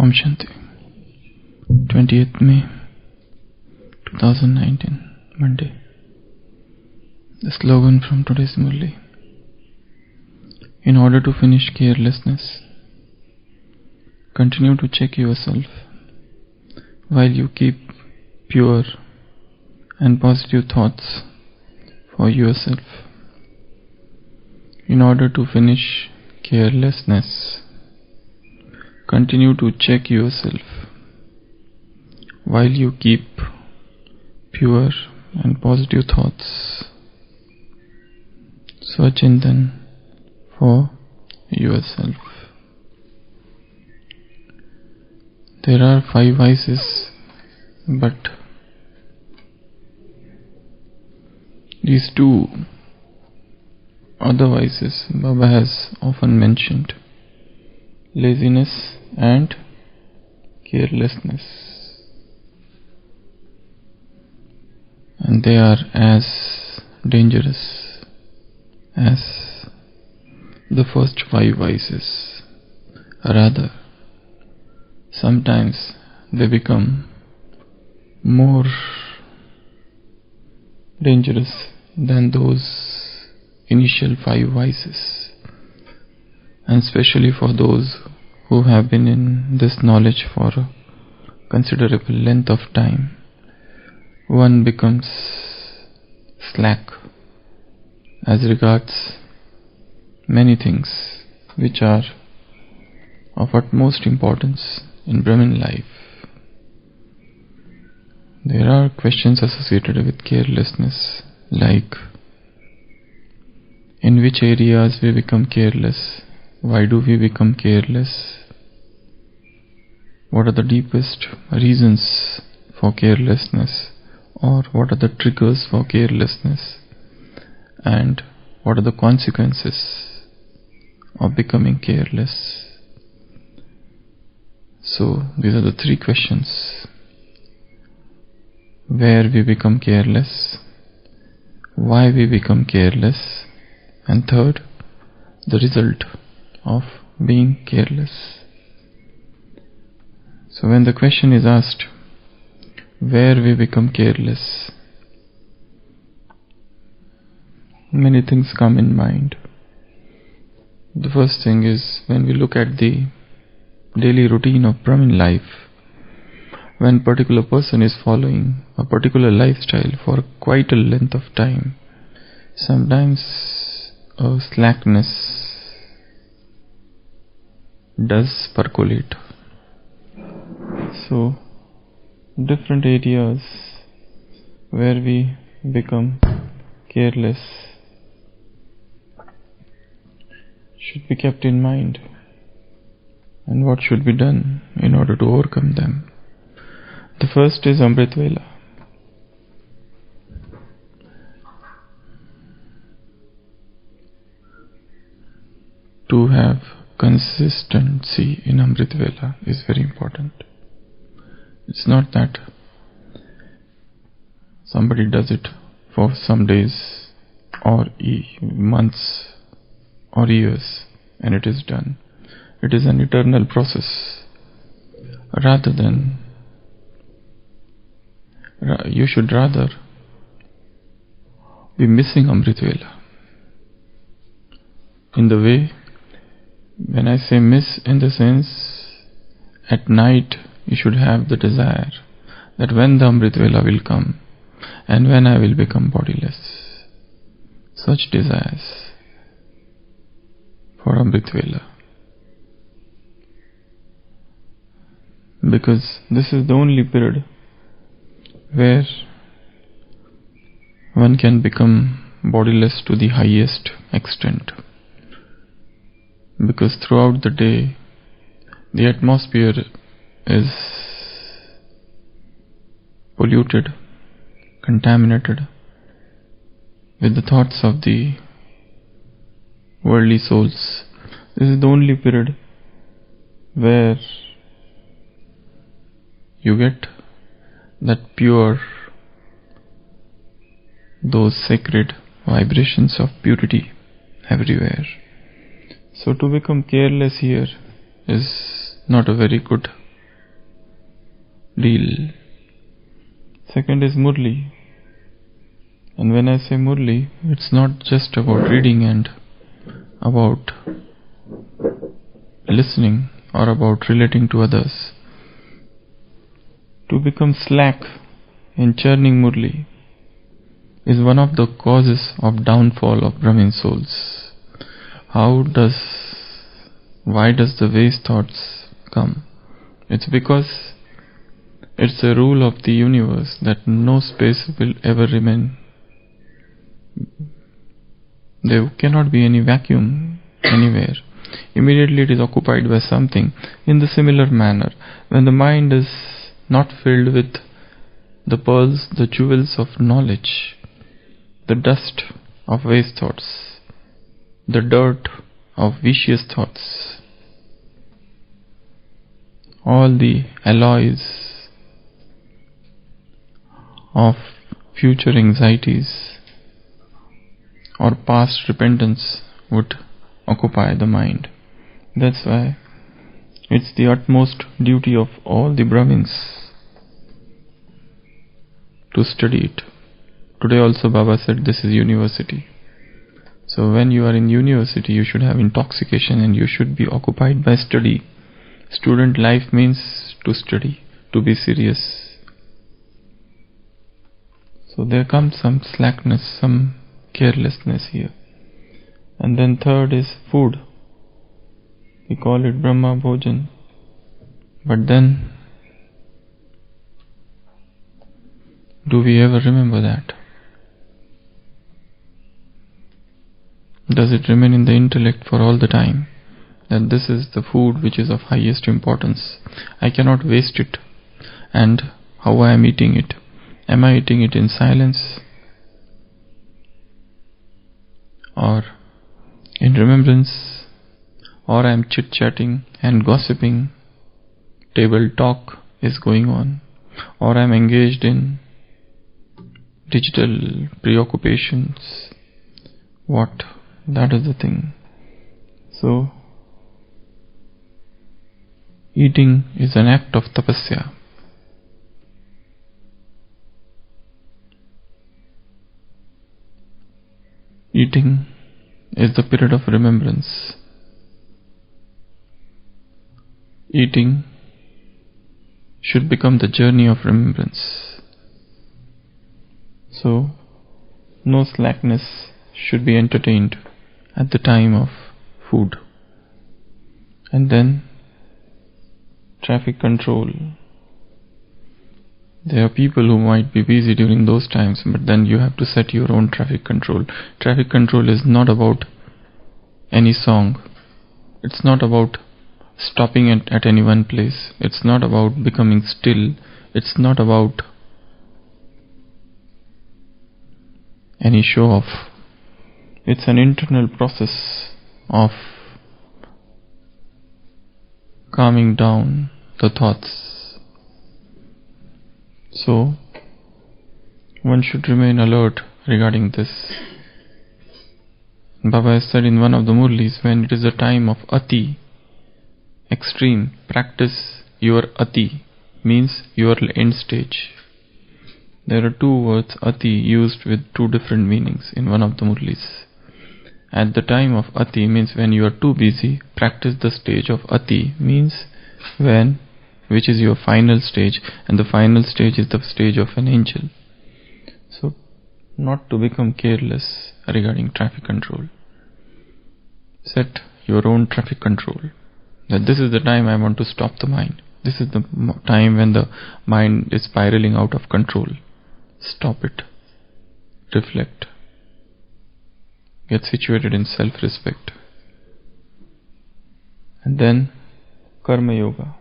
Om Shanti. 28th May 2019, Monday. The slogan from today's Murli. In order to finish carelessness, continue to check yourself while you keep pure and positive thoughts for yourself. In order to finish carelessness, continue to check yourself while you keep pure and positive thoughts. Sachin for yourself. There are 5 vices, but these 2 other vices Baba has often mentioned: laziness and carelessness. And they are as dangerous as the first 5 vices. Rather, sometimes they become more dangerous than those initial 5 vices. And especially for those who have been in this knowledge for a considerable length of time, one becomes slack as regards many things which are of utmost importance in Brahmin life. There are questions associated with carelessness, like in which areas we become careless, why do we become careless, what are the deepest reasons for carelessness, or what are the triggers for carelessness, and what are the consequences of becoming careless. So these are the 3 questions: where we become careless, why we become careless, and third, the result of being careless. So when the question is asked, where we become careless, many things come in mind. The first thing is, when we look at the daily routine of Brahmin life, when a particular person is following a particular lifestyle for quite a length of time, sometimes a slackness does percolate. So different areas where we become careless should be kept in mind, and what should be done in order to overcome them. The first is Amrit Vela. To have consistency in Amrit Vela is very important. It's not that somebody does it for some days or months or years and it is done. It is an eternal process. Rather than, you should rather be missing Amrit Vela. In the way, when I say miss, in the sense, at night you should have the desire that when the Amrit Vela will come and when I will become bodiless. Such desires for Amrit Vela. Because this is the only period where one can become bodiless to the highest extent. Because throughout the day, the atmosphere is polluted, contaminated with the thoughts of the worldly souls. This is the only period where you get that pure, those sacred vibrations of purity everywhere. So to become careless here is not a very good deal. Second is Murli. And when I say Murli, it's not just about reading and about listening or about relating to others. To become slack in churning Murli is one of the causes of downfall of Brahmin souls. Why does the waste thoughts come? It's because it's a rule of the universe that no space will ever remain. There cannot be any vacuum anywhere. Immediately it is occupied by something. In the similar manner, when the mind is not filled with the pearls, the jewels of knowledge, the dust of waste thoughts, the dirt of vicious thoughts, all the alloys of future anxieties or past repentance would occupy the mind. That's why it's the utmost duty of all the Brahmins to study it. Today also Baba said this is university. So when you are in university, you should have intoxication and you should be occupied by study. Student life means to study, to be serious. So there comes some slackness, some carelessness here. And then third is food. We call it Brahma Bhojan. But then, do we ever remember that? Does it remain in the intellect for all the time that this is the food which is of highest importance? I cannot waste it. And how I am eating it? Am I eating it in silence or in remembrance, or I am chit-chatting and gossiping, table talk is going on, or I am engaged in digital preoccupations? What? That is the thing. So, eating is an act of tapasya. Eating is the period of remembrance. Eating should become the journey of remembrance. So, no slackness should be entertained at the time of food. And then, traffic control. There are people who might be busy during those times, but then you have to set your own traffic control. Traffic control is not about any song. It's not about stopping at any one place. It's not about becoming still. It's not about any show off. It's an internal process of calming down the thoughts. So, one should remain alert regarding this. Baba has said in one of the Murlis, when it is a time of ati, extreme, practice your ati, means your end stage. There are two words ati used with two different meanings in one of the Murlis. At the time of ati means when you are too busy, practice the stage of ati means which is your final stage, and the final stage is the stage of an angel. So, not to become careless regarding traffic control. Set your own traffic control. That this is the time I want to stop the mind. This is the time when the mind is spiraling out of control. Stop it. Reflect. Get situated in self-respect. And then, Karma Yoga.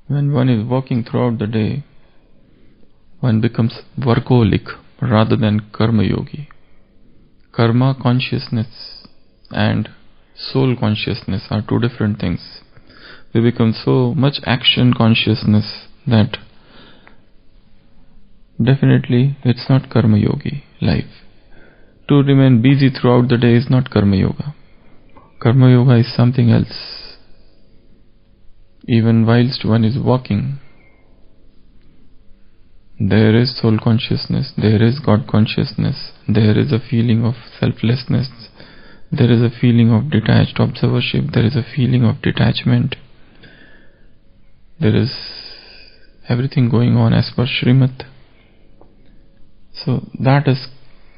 When one is working throughout the day, one becomes workaholic rather than karma yogi. Karma consciousness and soul consciousness are two different things. We become so much action consciousness that definitely it's not karma yogi life. To remain busy throughout the day is not karma yoga. Karma yoga is something else. Even whilst one is walking, there is soul consciousness, there is God consciousness, there is a feeling of selflessness, there is a feeling of detached observership, there is a feeling of detachment, there is everything going on as per Srimad. So that is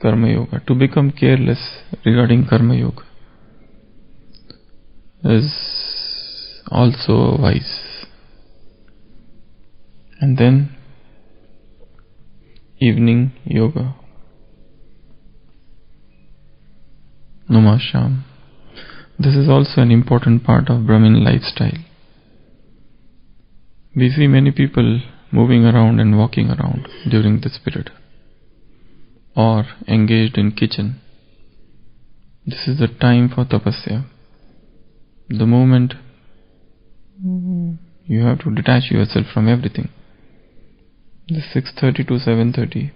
Karma Yoga. To become careless regarding Karma Yoga is also wise. And then evening yoga, Namasham. This is also an important part of Brahmin lifestyle. We see many people moving around and walking around during this period, or engaged in kitchen. This is the time for tapasya. The moment you have to detach yourself from everything. The 6:30 to 7:30,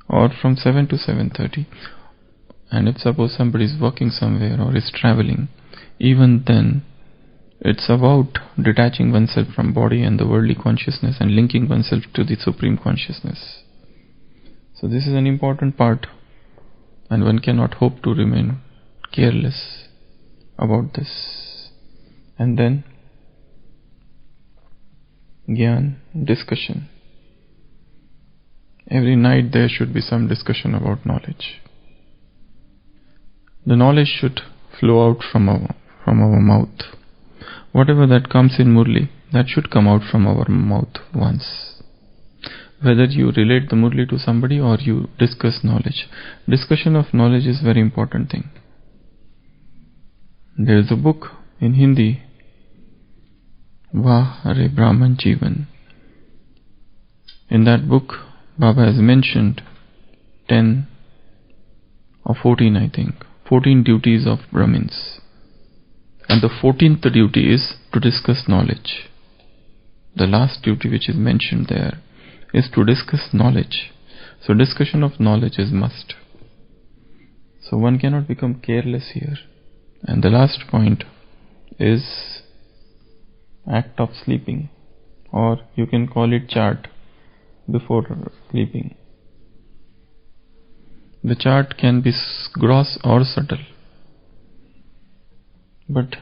or from 7 to 7:30. And if suppose somebody is working somewhere or is traveling, even then it's about detaching oneself from body and the worldly consciousness and linking oneself to the supreme consciousness. So this is an important part, and one cannot hope to remain careless about this. And then Gyan, discussion. Every night there should be some discussion about knowledge. The knowledge should flow out from our mouth. Whatever that comes in Murli, that should come out from our mouth once. Whether you relate the Murli to somebody or you discuss knowledge. Discussion of knowledge is a very important thing. There is a book in Hindi, Vah Are Brahman Jivan. In that book, Baba has mentioned 10 or 14, I think, 14 duties of Brahmins. And the 14th duty is to discuss knowledge. The last duty which is mentioned there is to discuss knowledge. So discussion of knowledge is must. So one cannot become careless here. And the last point is act of sleeping, or you can call it chart before sleeping. The chart can be gross or subtle, but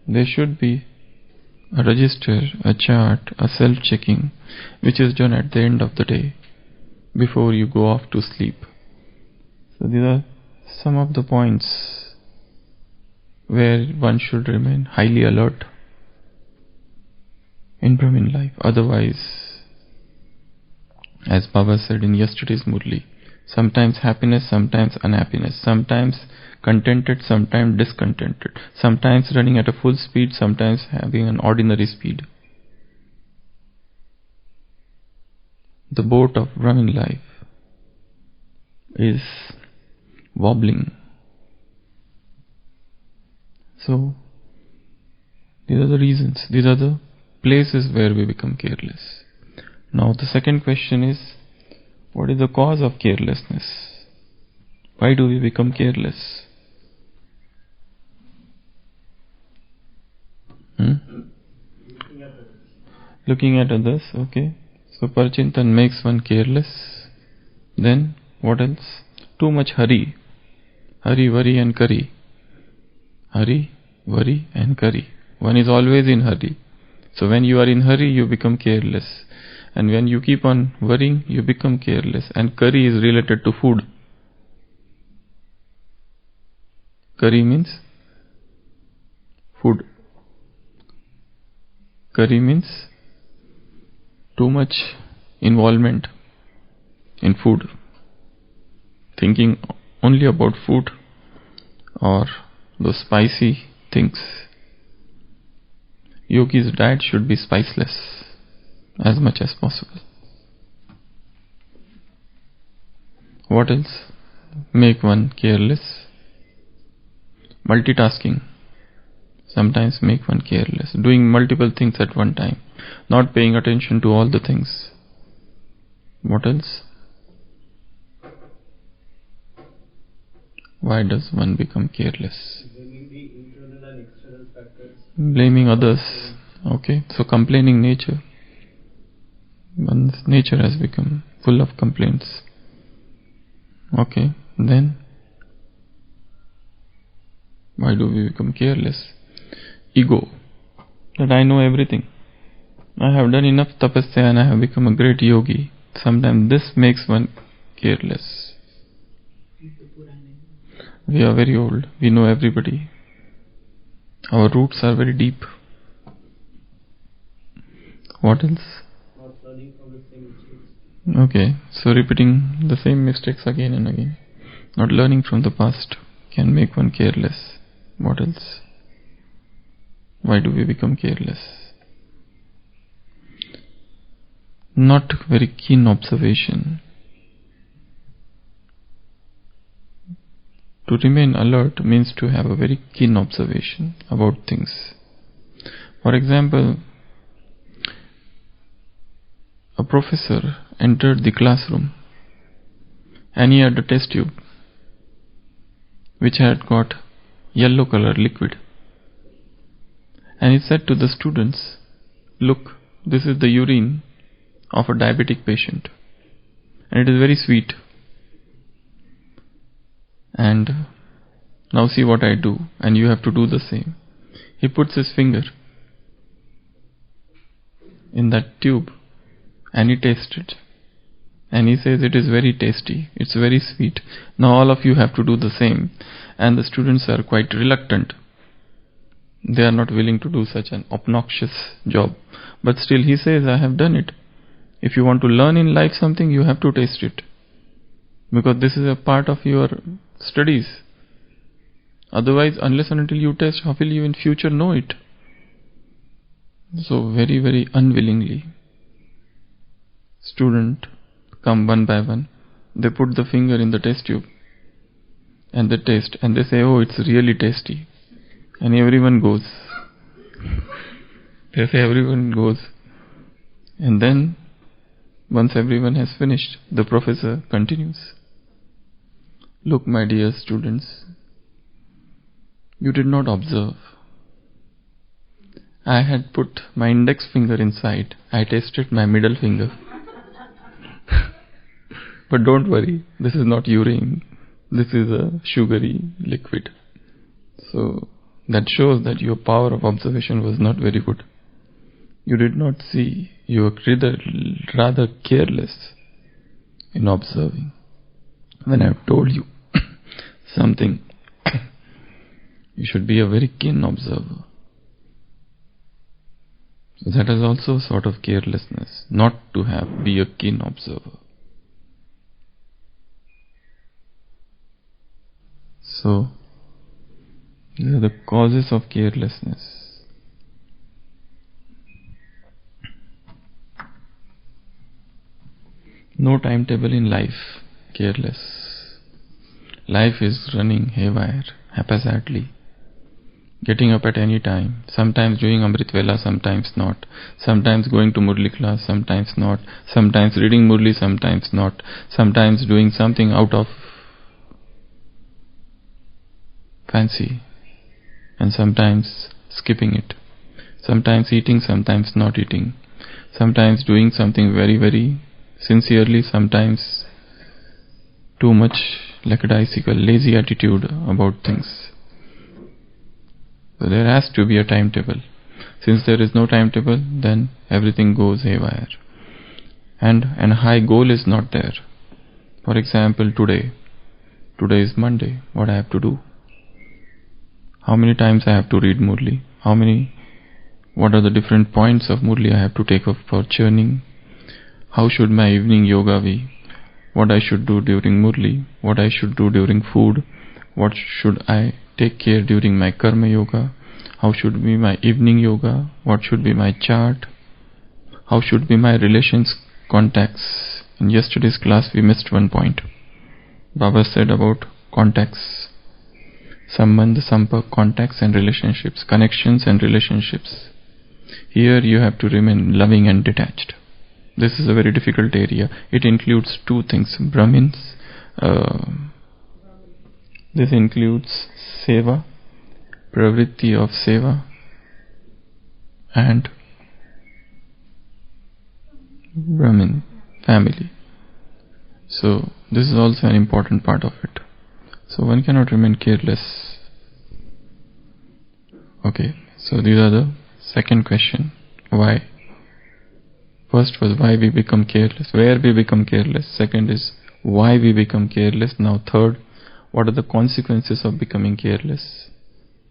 there should be a register, a chart, a self-checking which is done at the end of the day before you go off to sleep. So these are some of the points where one should remain highly alert in Brahmin life. Otherwise, as Baba said in yesterday's Murli, sometimes happiness, sometimes unhappiness, sometimes contented, sometimes discontented, sometimes running at a full speed, sometimes having an ordinary speed. The boat of Brahmin life is wobbling. So, these are the reasons, these are the places where we become careless. Now the second question is, what is the cause of carelessness? Why do we become careless? Looking at others, okay. So Parchintan makes one careless. Then what else? Too much hurry. Hurry, worry and curry. Hurry, worry and curry. One is always in hurry. So when you are in hurry, you become careless. And when you keep on worrying, you become careless. And curry is related to food. Curry means food. Curry means too much involvement in food. Thinking only about food or those spicy things. Yogi's diet should be spiceless as much as possible. What else make one careless? Multitasking sometimes make one careless. Doing multiple things at one time, not paying attention to all the things. What else? Why does one become careless? There may be internal and external Blaming others. Okay, so complaining nature. One's nature has become full of complaints. Okay, then why do we become careless? Ego. That I know everything. I have done enough tapasya and I have become a great yogi. Sometimes this makes one careless. We are very old. We know everybody. Our roots are very deep. What else? Not learning from the same mistakes. Okay, so repeating the same mistakes again and again. Not learning from the past can make one careless. What else? Why do we become careless? Not very keen observation. To remain alert means to have a very keen observation about things. For example, a professor entered the classroom and he had a test tube which had got yellow color liquid, and he said to the students, "Look, this is the urine of a diabetic patient and it is very sweet, and now see what I do and you have to do the same." He puts his finger in that tube and he tastes it and he says, "It is very tasty, it's very sweet, now all of you have to do the same." And the students are quite reluctant. They are not willing to do such an obnoxious job, but still he says, "I have done it. If you want to learn in life something, you have to taste it, because this is a part of your studies. Otherwise, unless and until you taste, how will you in future know it?" So very, very unwillingly, student come one by one. They put the finger in the test tube and they taste and they say, "Oh, it's really tasty." And everyone goes. They say everyone goes. And then, once everyone has finished, the professor continues. "Look, my dear students, you did not observe. I had put my index finger inside. I tasted my middle finger. But don't worry, this is not urine. This is a sugary liquid." So that shows that your power of observation was not very good. You did not see. You were rather careless in observing. When I have told you something, you should be a very keen observer. So that is also a sort of carelessness, not to be a keen observer. So these are the causes of carelessness. No timetable in life, careless. Life is running haywire, haphazardly. Getting up at any time, sometimes doing Amrit Vela, sometimes not, sometimes going to Murli class, sometimes not, sometimes reading Murli, sometimes not, sometimes doing something out of fancy, and sometimes skipping it, sometimes eating, sometimes not eating, sometimes doing something very, very sincerely, sometimes too much lackadaisical, lazy attitude about things. So there has to be a timetable. Since there is no timetable, then everything goes haywire. And a high goal is not there. For example, today is Monday, what I have to do? How many times I have to read Murli? What are the different points of Murli I have to take up for churning? How should my evening yoga be? What I should do during Murli? What I should do during food? What should I take care during my karma yoga? How should be my evening yoga? What should be my chart? How should be my relations, contacts? In yesterday's class we missed one point. Baba said about contacts. Sambandh, sampak, contacts and relationships, connections and relationships. Here you have to remain loving and detached. This is a very difficult area. It includes two things. This includes seva pravritti of seva, and Brahmin family. So this is also an important part of it. So one cannot remain careless. Okay, so these are the second question. Why? First was why we become careless, where we become careless. Second is why we become careless. Now third, what are the consequences of becoming careless?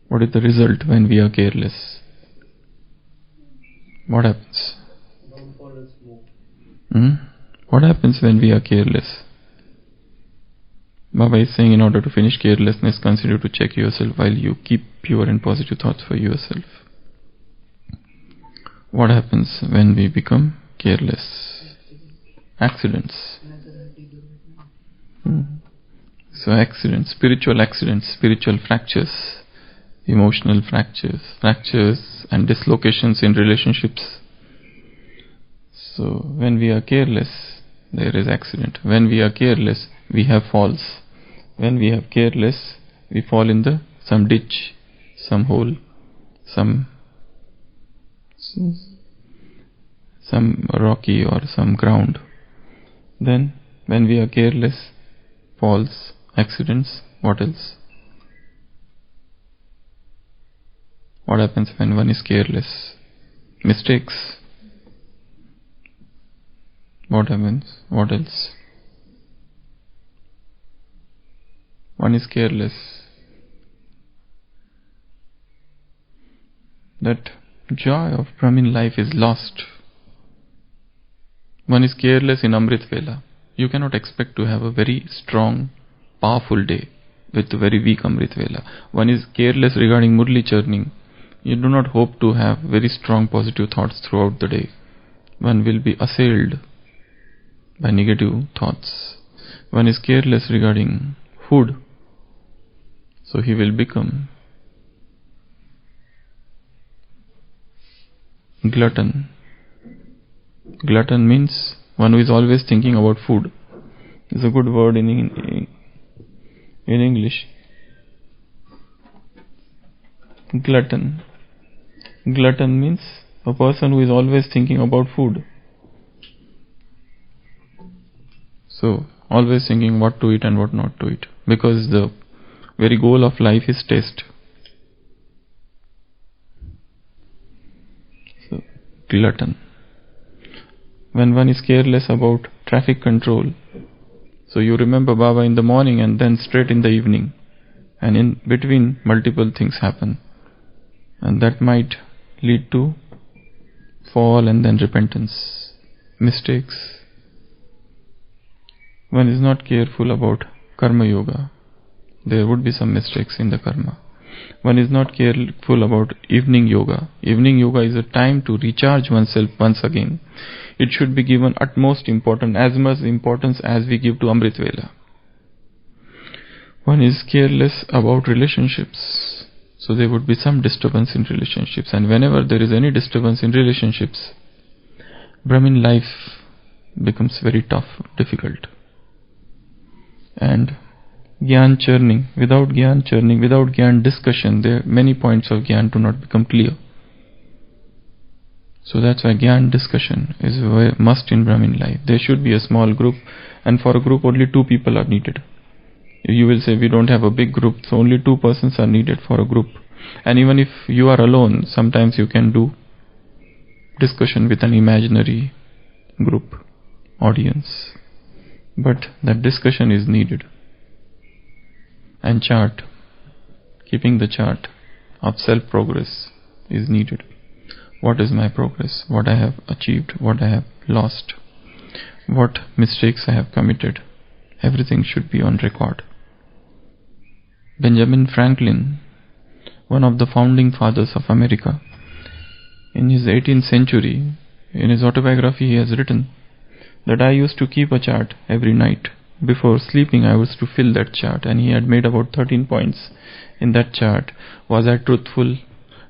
What is the result when we are careless? What happens? Downfall and smoke. What happens when we are careless? Baba is saying in order to finish carelessness, consider to check yourself while you keep pure and positive thoughts for yourself. What happens when we become careless? Accidents. So accidents, spiritual fractures, emotional fractures and dislocations in relationships. So when we are careless, there is accident. When we are careless, we have falls. When we are careless, we fall in some ditch, some hole, some rocky or some ground. Then when we are careless, falls, accidents, what else? What happens when one is careless? Mistakes. What happens? What else? One is careless. That joy of Brahmin life is lost. One is careless in Amrit Vela. You cannot expect to have a very strong, powerful day with a very weak Amrit Vela. One is careless regarding Murli churning. You do not hope to have very strong positive thoughts throughout the day. One will be assailed by negative thoughts. One is careless regarding food. So he will become glutton. Glutton means one who is always thinking about food. It's a good word in English. Glutton. Glutton means a person who is always thinking about food. So, always thinking what to eat and what not to eat. Because the very goal of life is taste. So, glutton. When one is careless about traffic control, so you remember Baba in the morning and then straight in the evening, and in between multiple things happen, and that might lead to fall and then repentance, mistakes. One is not careful about karma yoga, there would be some mistakes in the karma. One is not careful about evening yoga. Evening yoga is a time to recharge oneself once again. It should be given utmost importance, as much importance as we give to Amrit Vela. One is careless about relationships. So there would be some disturbance in relationships. And whenever there is any disturbance in relationships, Brahmin life becomes very tough, difficult. And Gyan churning, without Gyan discussion, there many points of Gyan do not become clear. So that's why Gyan discussion is a must in Brahmin life. There should be a small group, and for a group only 2 people are needed. You will say we don't have a big group, so only 2 persons are needed for a group. And even if you are alone, sometimes you can do discussion with an imaginary group, audience. But that discussion is needed. And chart, keeping the chart of self-progress is needed. What is my progress? What I have achieved? What I have lost? What mistakes I have committed? Everything should be on record. Benjamin Franklin, one of the founding fathers of America, in his 18th century, in his autobiography he has written that I used to keep a chart every night. Before sleeping I was to fill that chart, and he had made about 13 points in that chart. Was I truthful?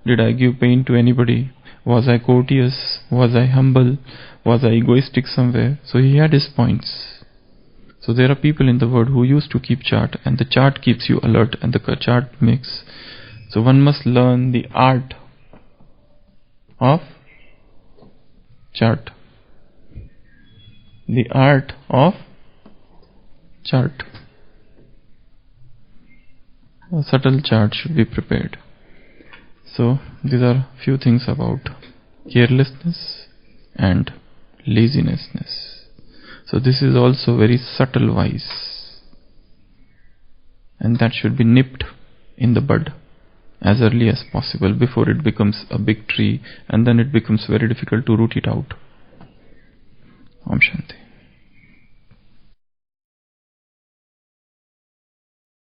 Did I give pain to anybody? Was I courteous? Was I humble? Was I egoistic somewhere? So he had his points. So there are people in the world who used to keep chart, and the chart keeps you alert, and the chart makes So one must learn the art of chart. The art of chart. A subtle chart should be prepared. So these are few things about carelessness and laziness. So this is also very subtle vice, and that should be nipped in the bud as early as possible before it becomes a big tree, and then it becomes very difficult to root it out. Om Shanti.